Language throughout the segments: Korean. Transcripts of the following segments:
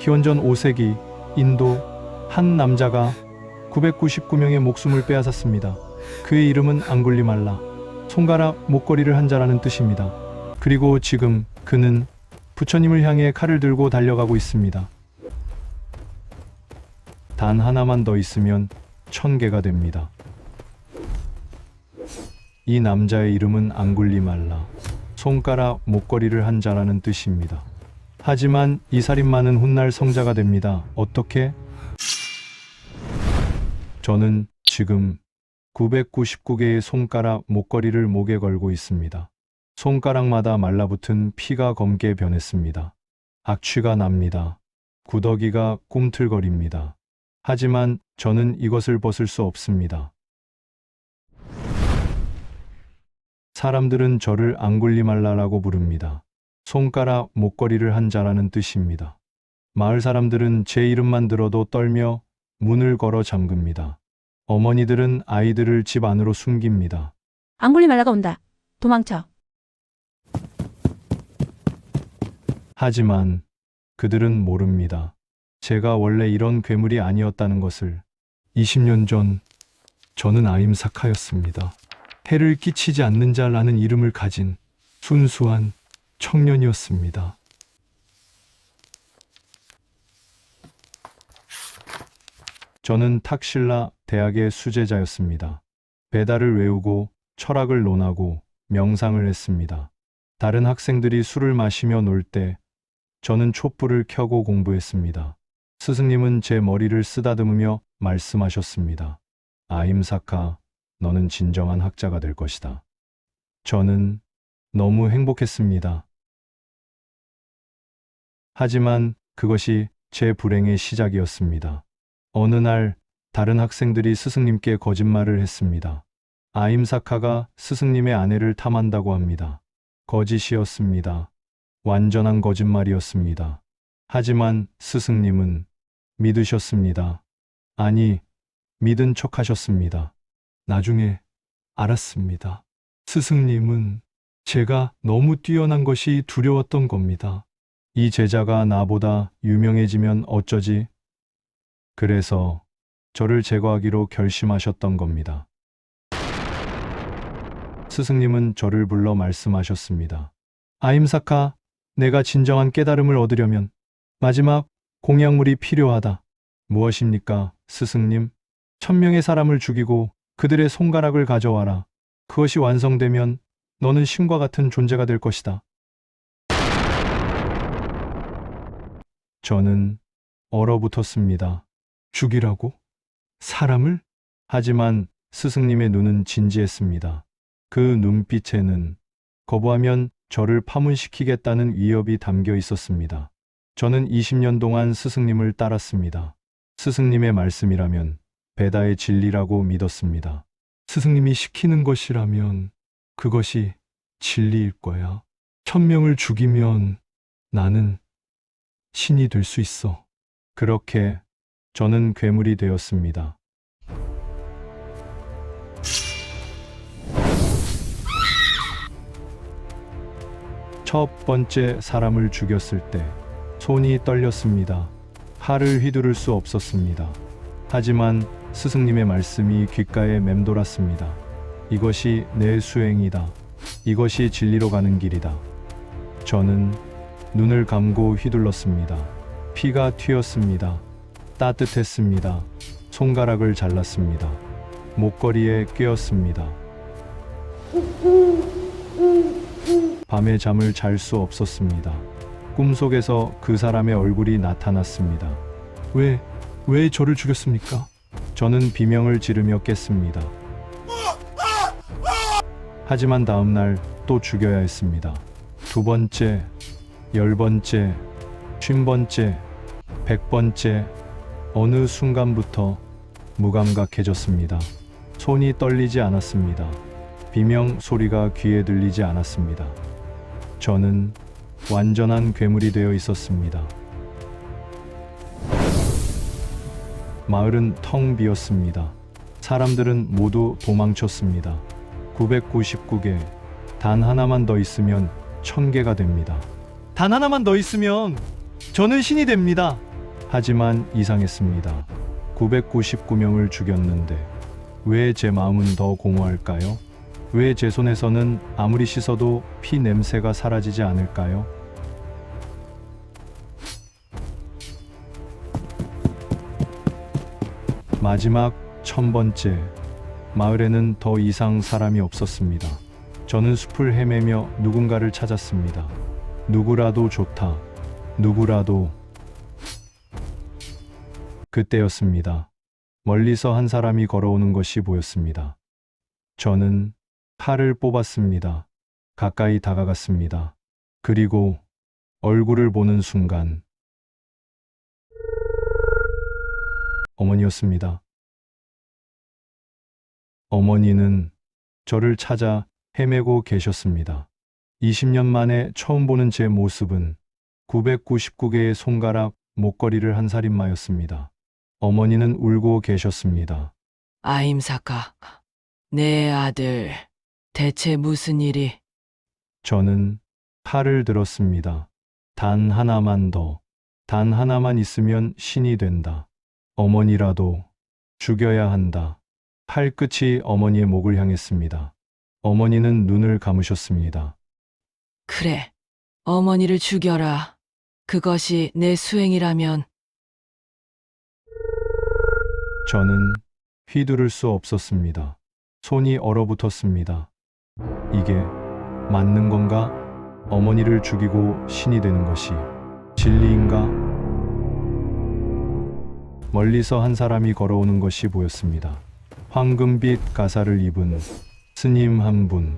기원전 5세기 인도 한 남자가 999명의 목숨을 빼앗았습니다. 그의 이름은 앙굴리말라, 손가락 목걸이를 한 자라는 뜻입니다. 그리고 지금 그는 부처님을 향해 칼을 들고 달려가고 있습니다. 단 하나만 더 있으면 1000개가 됩니다. 이 남자의 이름은 앙굴리말라, 손가락 목걸이를 한 자라는 뜻입니다. 하지만 이 살인마는 훗날 성자가 됩니다. 어떻게? 저는 지금 999개의 손가락 목걸이를 목에 걸고 있습니다. 손가락마다 말라붙은 피가 검게 변했습니다. 악취가 납니다. 구더기가 꿈틀거립니다. 하지만 저는 이것을 벗을 수 없습니다. 사람들은 저를 앙굴리말라라고 부릅니다. 손가락 목걸이를 한 자라는 뜻입니다. 마을 사람들은 제 이름만 들어도 떨며 문을 걸어 잠깁니다. 어머니들은 아이들을 집 안으로 숨깁니다. 앙굴리말라가 온다. 도망쳐. 하지만 그들은 모릅니다. 제가 원래 이런 괴물이 아니었다는 것을. 20년 전 저는 아임사카였습니다. 해를 끼치지 않는 자라는 이름을 가진 순수한 청년이었습니다. 저는 탁실라 대학의 수제자였습니다. 배달을 외우고 철학을 논하고 명상을 했습니다. 다른 학생들이 술을 마시며 놀 때 저는 촛불을 켜고 공부했습니다. 스승님은 제 머리를 쓰다듬으며 말씀하셨습니다. 아임사카, 너는 진정한 학자가 될 것이다. 저는 너무 행복했습니다. 하지만 그것이 제 불행의 시작이었습니다. 어느 날 다른 학생들이 스승님께 거짓말을 했습니다. 아임사카가 스승님의 아내를 탐한다고 합니다. 거짓이었습니다. 완전한 거짓말이었습니다. 하지만 스승님은 믿으셨습니다. 아니, 믿은 척하셨습니다. 나중에 알았습니다. 스승님은 제가 너무 뛰어난 것이 두려웠던 겁니다. 이 제자가 나보다 유명해지면 어쩌지? 그래서 저를 제거하기로 결심하셨던 겁니다. 스승님은 저를 불러 말씀하셨습니다. 아임사카, 내가 진정한 깨달음을 얻으려면 마지막 공약물이 필요하다. 무엇입니까, 스승님? 1000명의 사람을 죽이고 그들의 손가락을 가져와라. 그것이 완성되면 너는 신과 같은 존재가 될 것이다. 저는 얼어붙었습니다. 죽이라고? 사람을? 하지만 스승님의 눈은 진지했습니다. 그 눈빛에는 거부하면 저를 파문시키겠다는 위협이 담겨 있었습니다. 저는 20년 동안 스승님을 따랐습니다. 스승님의 말씀이라면 베다의 진리라고 믿었습니다. 스승님이 시키는 것이라면 그것이 진리일 거야. 1000명을 죽이면 나는 신이 될 수 있어. 그렇게 저는 괴물이 되었습니다. 첫 번째 사람을 죽였을 때 손이 떨렸습니다. 칼을 휘두를 수 없었습니다. 하지만 스승님의 말씀이 귓가에 맴돌았습니다. 이것이 내 수행이다. 이것이 진리로 가는 길이다. 저는 눈을 감고 휘둘렀습니다. 피가 튀었습니다. 따뜻했습니다. 손가락을 잘랐습니다. 목걸이에 꿰었습니다. 밤에 잠을 잘 수 없었습니다. 꿈속에서 그 사람의 얼굴이 나타났습니다. 왜 저를 죽였습니까? 저는 비명을 지르며 깼습니다. 하지만 다음 날 또 죽여야 했습니다. 2번째, 10번째, 50번째, 100번째, 어느 순간부터 무감각해졌습니다. 손이 떨리지 않았습니다. 비명 소리가 귀에 들리지 않았습니다. 저는 완전한 괴물이 되어 있었습니다. 마을은 텅 비었습니다. 사람들은 모두 도망쳤습니다. 999개, 단 하나만 더 있으면 1000개가 됩니다. 단 하나만 더 있으면 저는 신이 됩니다. 하지만 이상했습니다. 999명을 죽였는데 왜 제 마음은 더 공허할까요? 왜 제 손에서는 아무리 씻어도 피 냄새가 사라지지 않을까요? 마지막 1000번째. 마을에는 더 이상 사람이 없었습니다. 저는 숲을 헤매며 누군가를 찾았습니다. 누구라도 좋다. 누구라도. 그때였습니다. 멀리서 한 사람이 걸어오는 것이 보였습니다. 저는 칼을 뽑았습니다. 가까이 다가갔습니다. 그리고 얼굴을 보는 순간 어머니였습니다. 어머니는 저를 찾아 헤매고 계셨습니다. 20년 만에 처음 보는 제 모습은 999개의 손가락 목걸이를 한 살인마였습니다. 어머니는 울고 계셨습니다. 아임사카, 내 아들, 대체 무슨 일이? 저는 칼을 들었습니다. 단 하나만 더, 단 하나만 있으면 신이 된다. 어머니라도 죽여야 한다. 팔끝이 어머니의 목을 향했습니다. 어머니는 눈을 감으셨습니다. 그래, 어머니를 죽여라. 그것이 내 수행이라면. 저는 휘두를 수 없었습니다. 손이 얼어붙었습니다. 이게 맞는 건가? 어머니를 죽이고 신이 되는 것이 진리인가? 멀리서 한 사람이 걸어오는 것이 보였습니다. 황금빛 가사를 입은 스님 한 분.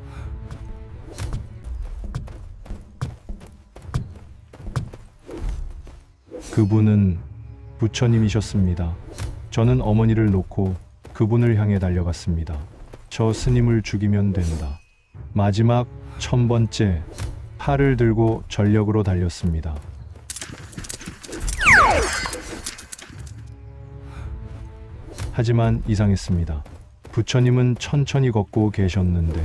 그분은 부처님이셨습니다. 저는 어머니를 놓고 그분을 향해 달려갔습니다. 저 스님을 죽이면 된다. 마지막 1000번째. 팔을 들고 전력으로 달렸습니다. 하지만 이상했습니다. 부처님은 천천히 걷고 계셨는데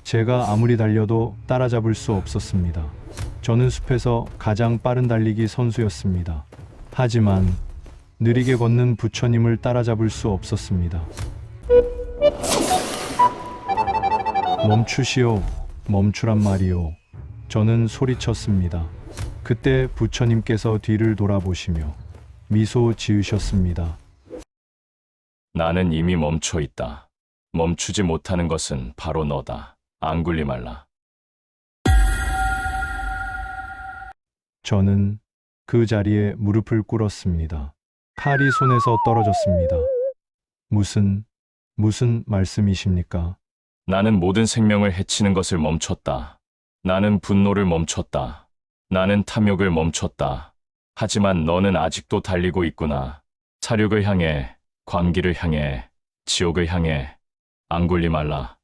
제가 아무리 달려도 따라잡을 수 없었습니다. 저는 숲에서 가장 빠른 달리기 선수였습니다. 하지만 느리게 걷는 부처님을 따라잡을 수 없었습니다. 멈추시오, 멈추란 말이오. 저는 소리쳤습니다. 그때 부처님께서 뒤를 돌아보시며 미소 지으셨습니다. 나는 이미 멈춰 있다. 멈추지 못하는 것은 바로 너다. 앙굴리말라. 저는 그 자리에 무릎을 꿇었습니다. 칼이 손에서 떨어졌습니다. 무슨 말씀이십니까? 나는 모든 생명을 해치는 것을 멈췄다. 나는 분노를 멈췄다. 나는 탐욕을 멈췄다. 하지만 너는 아직도 달리고 있구나. 사륙을 향해, 광기를 향해, 지옥을 향해. 앙굴리말라.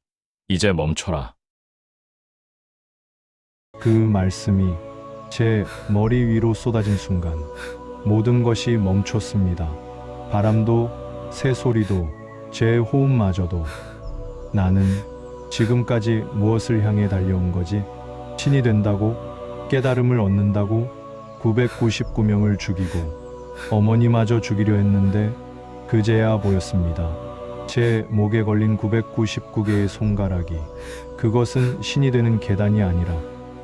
이제 멈춰라. 그 말씀이 제 머리 위로 쏟아진 순간 모든 것이 멈췄습니다. 바람도, 새소리도, 제 호흡마저도. 나는 지금까지 무엇을 향해 달려온 거지? 신이 된다고? 깨달음을 얻는다고? 999명을 죽이고 어머니마저 죽이려 했는데 그제야 보였습니다. 제 목에 걸린 999개의 손가락이 그것은 신이 되는 계단이 아니라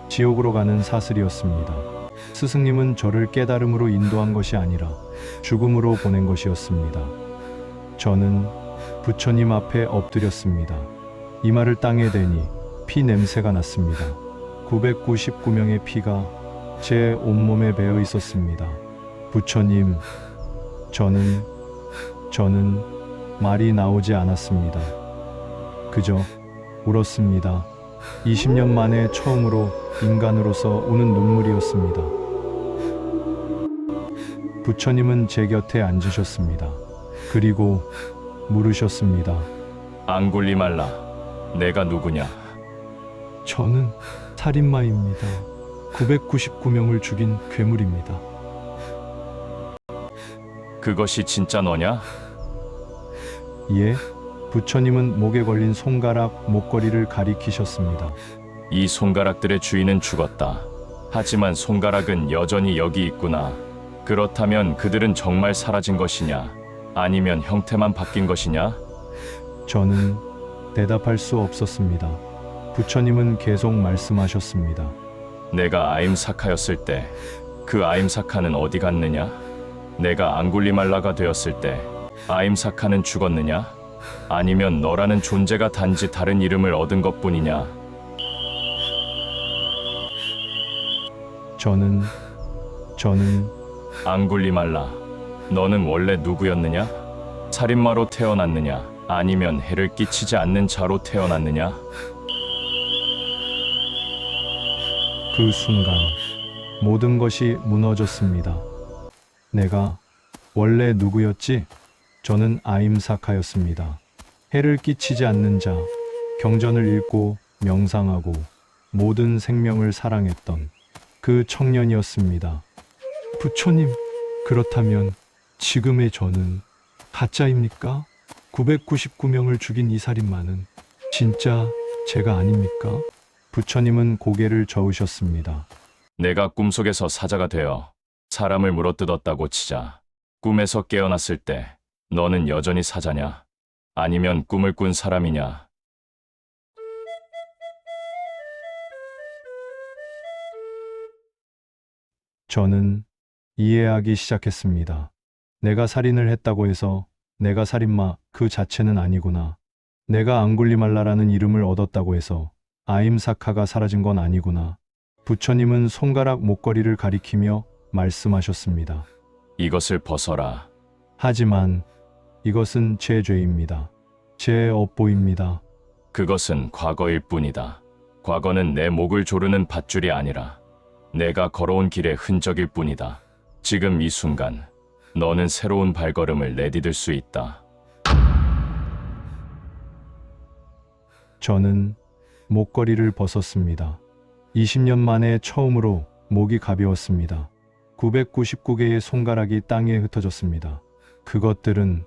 지옥으로 가는 사슬이었습니다. 스승님은 저를 깨달음으로 인도한 것이 아니라 죽음으로 보낸 것이었습니다. 저는 부처님 앞에 엎드렸습니다. 이마를 땅에 대니 피 냄새가 났습니다. 999명의 피가 제 온몸에 배어 있었습니다. 부처님, 저는 말이 나오지 않았습니다. 그저 울었습니다. 20년 만에 처음으로 인간으로서 우는 눈물이었습니다. 부처님은 제 곁에 앉으셨습니다. 그리고 물으셨습니다. 앙굴리말라. 내가 누구냐? 저는 살인마입니다. 999명을 죽인 괴물입니다. 그것이 진짜 너냐? 예, 부처님은 목에 걸린 손가락, 목걸이를 가리키셨습니다. 이 손가락들의 주인은 죽었다. 하지만 손가락은 여전히 여기 있구나. 그렇다면 그들은 정말 사라진 것이냐? 아니면 형태만 바뀐 것이냐? 저는 대답할 수 없었습니다. 부처님은 계속 말씀하셨습니다. 내가 아임사카였을 때 그 아임사카는 어디 갔느냐? 내가 앙굴리말라가 되었을 때 아임사카는 죽었느냐? 아니면 너라는 존재가 단지 다른 이름을 얻은 것뿐이냐? 저는 앙굴리말라, 너는 원래 누구였느냐? 살인마로 태어났느냐? 아니면 해를 끼치지 않는 자로 태어났느냐? 그 순간 모든 것이 무너졌습니다. 내가 원래 누구였지? 저는 아임사카였습니다. 해를 끼치지 않는 자, 경전을 읽고 명상하고 모든 생명을 사랑했던 그 청년이었습니다. 부처님, 그렇다면 지금의 저는 가짜입니까? 999명을 죽인 이 살인마는 진짜 제가 아닙니까? 부처님은 고개를 저으셨습니다. 내가 꿈속에서 사자가 되어 사람을 물어뜯었다고 치자. 꿈에서 깨어났을 때 너는 여전히 사자냐? 아니면 꿈을 꾼 사람이냐? 저는 이해하기 시작했습니다. 내가 살인을 했다고 해서 내가 살인마 그 자체는 아니구나. 내가 앙굴리말라라는 이름을 얻었다고 해서 아임사카가 사라진 건 아니구나. 부처님은 손가락 목걸이를 가리키며 말씀하셨습니다. 이것을 벗어라. 하지만 이것은 제 죄입니다. 제 업보입니다. 그것은 과거일 뿐이다. 과거는 내 목을 조르는 밧줄이 아니라 내가 걸어온 길의 흔적일 뿐이다. 지금 이 순간 너는 새로운 발걸음을 내디딜 수 있다. 저는 목걸이를 벗었습니다. 20년 만에 처음으로 목이 가벼웠습니다. 999개의 손가락이 땅에 흩어졌습니다. 그것들은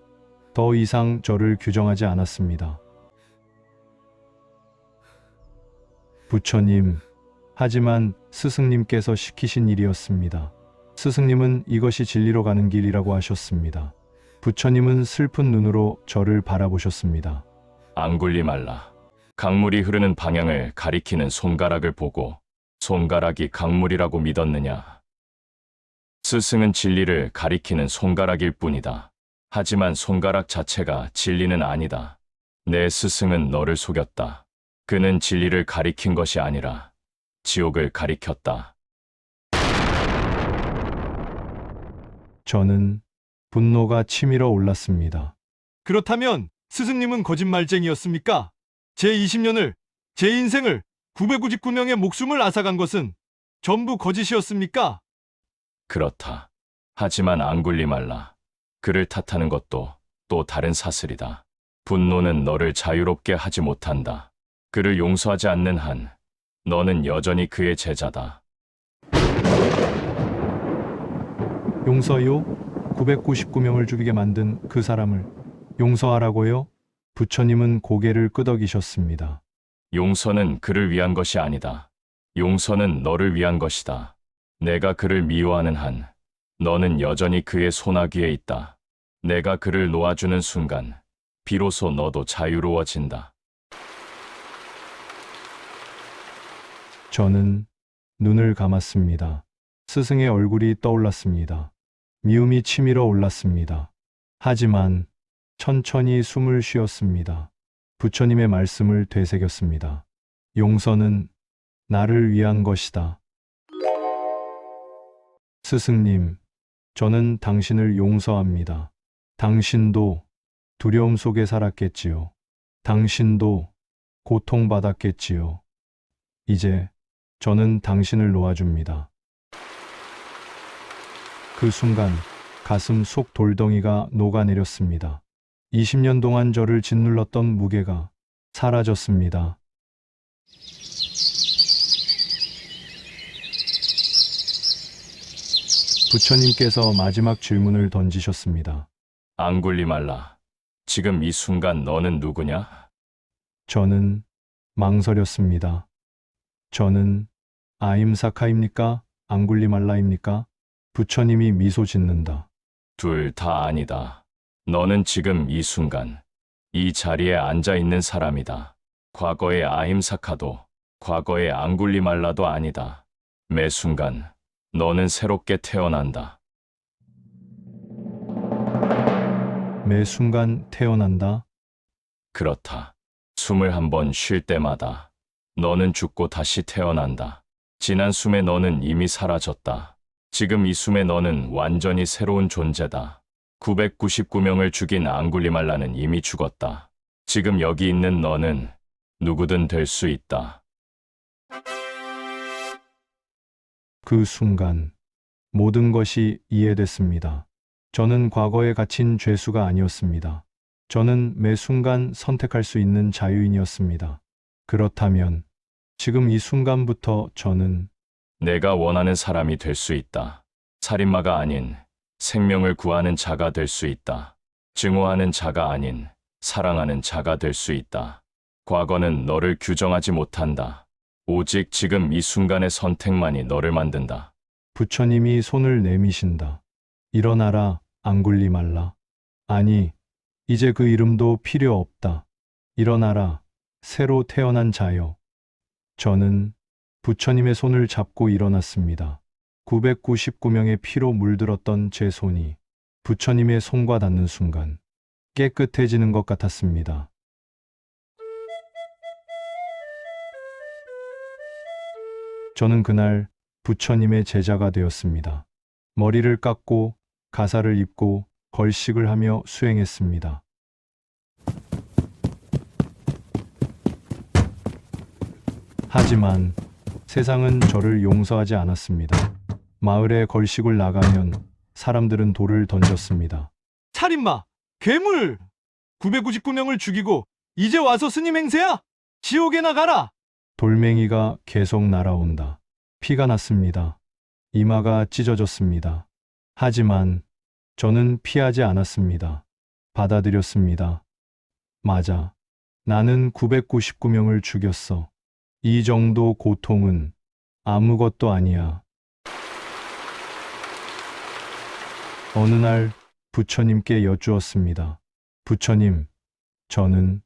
더 이상 저를 규정하지 않았습니다. 부처님, 하지만 스승님께서 시키신 일이었습니다. 스승님은 이것이 진리로 가는 길이라고 하셨습니다. 부처님은 슬픈 눈으로 저를 바라보셨습니다. 앙굴리말라. 강물이 흐르는 방향을 가리키는 손가락을 보고 손가락이 강물이라고 믿었느냐? 스승은 진리를 가리키는 손가락일 뿐이다. 하지만 손가락 자체가 진리는 아니다. 내 스승은 너를 속였다. 그는 진리를 가리킨 것이 아니라 지옥을 가리켰다. 저는 분노가 치밀어 올랐습니다. 그렇다면 스승님은 거짓말쟁이였습니까? 제 20년을, 제 인생을, 999명의 목숨을 앗아간 것은 전부 거짓이었습니까? 그렇다. 하지만 앙굴리말라. 그를 탓하는 것도 또 다른 사슬이다. 분노는 너를 자유롭게 하지 못한다. 그를 용서하지 않는 한 너는 여전히 그의 제자다. 용서요? 999명을 죽이게 만든 그 사람을 용서하라고요? 부처님은 고개를 끄덕이셨습니다. 용서는 그를 위한 것이 아니다. 용서는 너를 위한 것이다. 내가 그를 미워하는 한 너는 여전히 그의 손아귀에 있다. 내가 그를 놓아주는 순간 비로소 너도 자유로워진다. 저는 눈을 감았습니다. 스승의 얼굴이 떠올랐습니다. 미움이 치밀어 올랐습니다. 하지만 천천히 숨을 쉬었습니다. 부처님의 말씀을 되새겼습니다. 용서는 나를 위한 것이다. 스승님, 저는 당신을 용서합니다. 당신도 두려움 속에 살았겠지요. 당신도 고통받았겠지요. 이제 저는 당신을 놓아줍니다. 그 순간 가슴 속 돌덩이가 녹아내렸습니다. 20년 동안 저를 짓눌렀던 무게가 사라졌습니다. 부처님께서 마지막 질문을 던지셨습니다. 앙굴리말라. 지금 이 순간 너는 누구냐? 저는 망설였습니다. 저는 아임사카입니까? 앙굴리말라입니까? 부처님이 미소 짓는다. 둘 다 아니다. 너는 지금 이 순간 이 자리에 앉아 있는 사람이다. 과거의 아힘사카도 과거의 앙굴리말라도 아니다. 매 순간 너는 새롭게 태어난다. 매 순간 태어난다. 그렇다. 숨을 한 번 쉴 때마다 너는 죽고 다시 태어난다. 지난 숨에 너는 이미 사라졌다. 지금 이 숨에 너는 완전히 새로운 존재다. 999명을 죽인 앙굴리말라는 이미 죽었다. 지금 여기 있는 너는 누구든 될 수 있다. 그 순간 모든 것이 이해됐습니다. 저는 과거에 갇힌 죄수가 아니었습니다. 저는 매 순간 선택할 수 있는 자유인이었습니다. 그렇다면 지금 이 순간부터 저는 내가 원하는 사람이 될 수 있다. 살인마가 아닌 생명을 구하는 자가 될 수 있다. 증오하는 자가 아닌 사랑하는 자가 될 수 있다. 과거는 너를 규정하지 못한다. 오직 지금 이 순간의 선택만이 너를 만든다. 부처님이 손을 내미신다. 일어나라, 앙굴리말라. 아니, 이제 그 이름도 필요 없다. 일어나라, 새로 태어난 자여. 저는 부처님의 손을 잡고 일어났습니다. 999명의 피로 물들었던 제 손이 부처님의 손과 닿는 순간 깨끗해지는 것 같았습니다. 저는 그날 부처님의 제자가 되었습니다. 머리를 깎고 가사를 입고 걸식을 하며 수행했습니다. 하지만 세상은 저를 용서하지 않았습니다. 마을에 걸식을 나가면 사람들은 돌을 던졌습니다. 살인마! 괴물! 999명을 죽이고 이제 와서 스님 행세야? 지옥에 나가라! 돌멩이가 계속 날아온다. 피가 났습니다. 이마가 찢어졌습니다. 하지만 저는 피하지 않았습니다. 받아들였습니다. 맞아. 나는 999명을 죽였어. 이 정도 고통은 아무것도 아니야. 어느 날 부처님께 여쭈었습니다. 부처님, 저는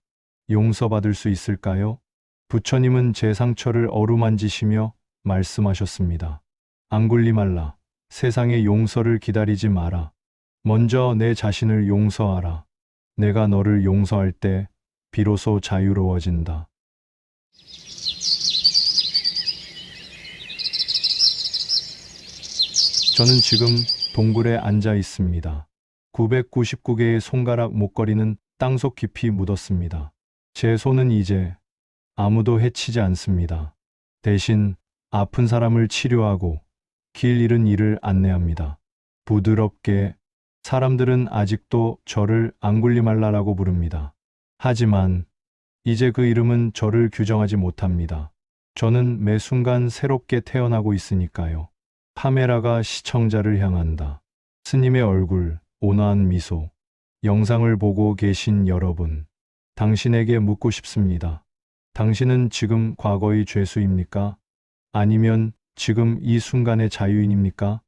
용서받을 수 있을까요? 부처님은 제 상처를 어루만지시며 말씀하셨습니다. 앙굴리말라, 세상의 용서를 기다리지 마라. 먼저 내 자신을 용서하라. 내가 너를 용서할 때 비로소 자유로워진다. 저는 지금 동굴에 앉아 있습니다. 999개의 손가락 목걸이는 땅속 깊이 묻었습니다. 제 손은 이제 아무도 해치지 않습니다. 대신 아픈 사람을 치료하고 길 잃은 이를 안내합니다. 부드럽게 사람들은 아직도 저를 앙굴리말라라고 부릅니다. 하지만 이제 그 이름은 저를 규정하지 못합니다. 저는 매 순간 새롭게 태어나고 있으니까요. 카메라가 시청자를 향한다. 스님의 얼굴, 온화한 미소. 영상을 보고 계신 여러분, 당신에게 묻고 싶습니다. 당신은 지금 과거의 죄수입니까? 아니면 지금 이 순간의 자유인입니까?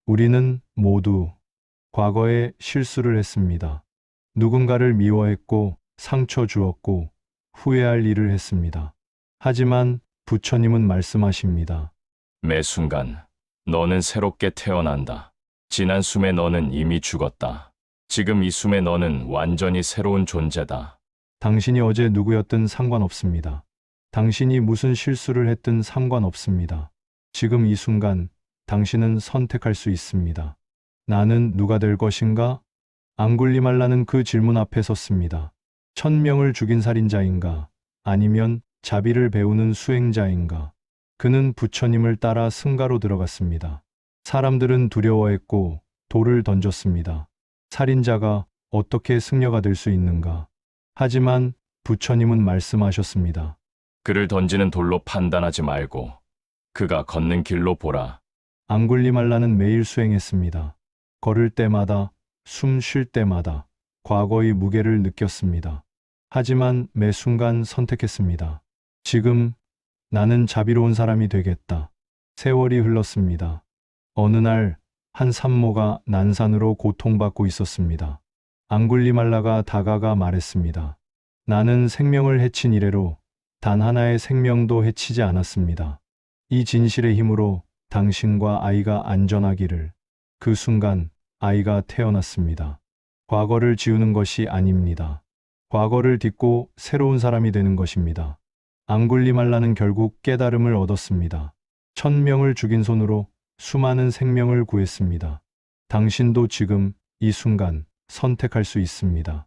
우리는 모두 과거에 실수를 했습니다. 누군가를 미워했고 상처 주었고 후회할 일을 했습니다. 하지만 부처님은 말씀하십니다. 매 순간 너는 새롭게 태어난다. 지난 숨에 너는 이미 죽었다. 지금 이 숨에 너는 완전히 새로운 존재다. 당신이 어제 누구였든 상관없습니다. 당신이 무슨 실수를 했든 상관없습니다. 지금 이 순간 당신은 선택할 수 있습니다. 나는 누가 될 것인가? 앙굴리말라는 그 질문 앞에 섰습니다. 1000명을 죽인 살인자인가? 아니면 자비를 배우는 수행자인가? 그는 부처님을 따라 승가로 들어갔습니다. 사람들은 두려워했고 돌을 던졌습니다. 살인자가 어떻게 승려가 될 수 있는가? 하지만 부처님은 말씀하셨습니다. 그를 던지는 돌로 판단하지 말고 그가 걷는 길로 보라. 앙굴리말라는 매일 수행했습니다. 걸을 때마다, 숨 쉴 때마다 과거의 무게를 느꼈습니다. 하지만 매 순간 선택했습니다. 지금 나는 자비로운 사람이 되겠다. 세월이 흘렀습니다. 어느 날 한 산모가 난산으로 고통받고 있었습니다. 앙굴리말라가 다가가 말했습니다. 나는 생명을 해친 이래로 단 하나의 생명도 해치지 않았습니다. 이 진실의 힘으로 당신과 아이가 안전하기를. 그 순간 아이가 태어났습니다. 과거를 지우는 것이 아닙니다. 과거를 딛고 새로운 사람이 되는 것입니다. 앙굴리말라는 결국 깨달음을 얻었습니다. 1000명을 죽인 손으로 수많은 생명을 구했습니다. 당신도 지금 이 순간 선택할 수 있습니다.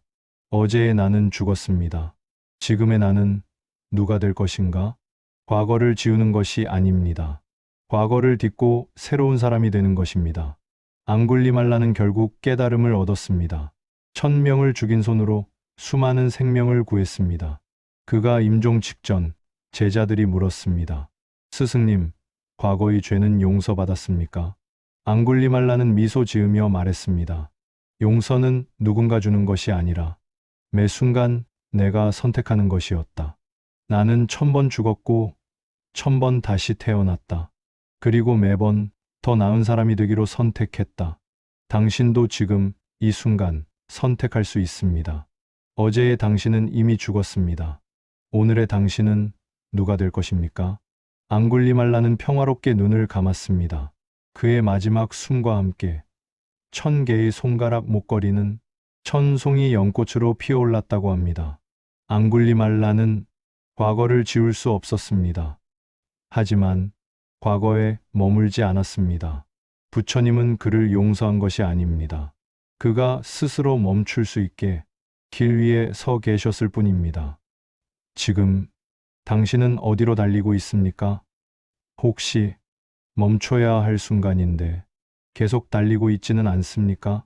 어제의 나는 죽었습니다. 지금의 나는 누가 될 것인가? 과거를 지우는 것이 아닙니다. 과거를 딛고 새로운 사람이 되는 것입니다. 앙굴리말라는 결국 깨달음을 얻었습니다. 1000명을 죽인 손으로 수많은 생명을 구했습니다. 그가 임종 직전 제자들이 물었습니다. 스승님, 과거의 죄는 용서받았습니까? 앙굴리말라는 미소 지으며 말했습니다. 용서는 누군가 주는 것이 아니라 매 순간 내가 선택하는 것이었다. 나는 1000번 죽었고 1000번 다시 태어났다. 그리고 매번 더 나은 사람이 되기로 선택했다. 당신도 지금 이 순간 선택할 수 있습니다. 어제의 당신은 이미 죽었습니다. 오늘의 당신은 누가 될 것입니까? 앙굴리말라는 평화롭게 눈을 감았습니다. 그의 마지막 숨과 함께 1000개의 손가락 목걸이는 1000송이 연꽃으로 피어올랐다고 합니다. 앙굴리말라는 과거를 지울 수 없었습니다. 하지만 과거에 머물지 않았습니다. 부처님은 그를 용서한 것이 아닙니다. 그가 스스로 멈출 수 있게 길 위에 서 계셨을 뿐입니다. 지금 당신은 어디로 달리고 있습니까? 혹시 멈춰야 할 순간인데 계속 달리고 있지는 않습니까?